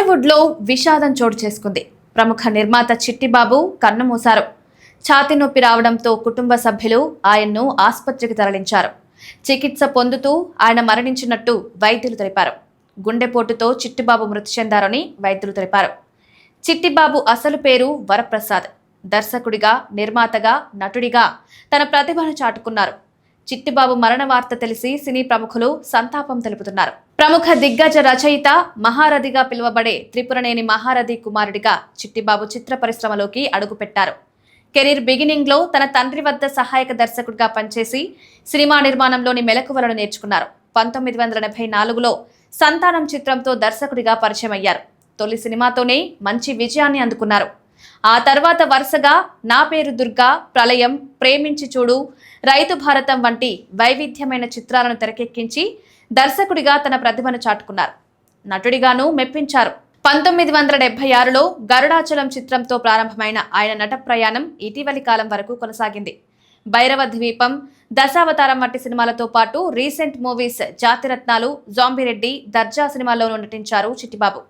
టాలీవుడ్ లో విషాదం చోటు చేసుకుంది. ప్రముఖ నిర్మాత చిట్టిబాబు కన్నుమూశారు. ఛాతీ నొప్పి రావడంతో కుటుంబ సభ్యులు ఆయన్ను ఆసుపత్రికి తరలించారు. చికిత్స పొందుతూ ఆయన మరణించినట్టు వైద్యులు తెలిపారు. గుండెపోటుతో చిట్టిబాబు మృతి చెందారని వైద్యులు తెలిపారు. చిట్టిబాబు అసలు పేరు వరప్రసాద్. దర్శకుడిగా, నిర్మాతగా, నటుడిగా తన ప్రతిభను చాటుకున్నారు. చిట్టిబాబు మరణ వార్త తెలిసి సినీ ప్రముఖులు సంతాపం తెలుపుతున్నారు. ప్రముఖ దిగ్గజ రచయిత, మహారథిగా పిలువబడే త్రిపురనేని మహారథి కుమారుడిగా చిట్టిబాబు చిత్ర పరిశ్రమలోకి అడుగుపెట్టారు. కెరీర్ బిగినింగ్ లో తన తండ్రి వద్ద సహాయక దర్శకుడిగా పనిచేసి సినిమా నిర్మాణంలోని మెలకువలను నేర్చుకున్నారు. 1984లో సంతానం చిత్రంతో దర్శకుడిగా పరిచయం అయ్యారు. తొలి సినిమాతోనే మంచి విజయాన్ని అందుకున్నారు. ఆ తర్వాత వరుసగా నా పేరు దుర్గా, ప్రళయం, ప్రేమించి చూడు, రైతు భారతం వంటి వైవిధ్యమైన చిత్రాలను తెరకెక్కించి దర్శకుడిగా తన ప్రతిభను చాటుకున్నారు. నటుడిగానూ మెప్పించారు. 1976లో గరుడాచలం చిత్రంతో ప్రారంభమైన ఆయన నట ప్రయాణం ఇటీవలి కాలం వరకు కొనసాగింది. భైరవ ద్వీపం, దశావతారం వంటి సినిమాలతో పాటు రీసెంట్ మూవీస్ జాతిరత్నాలు, జాంబిరెడ్డి, దర్జా సినిమాల్లోనూ నటించారు చిట్టిబాబు.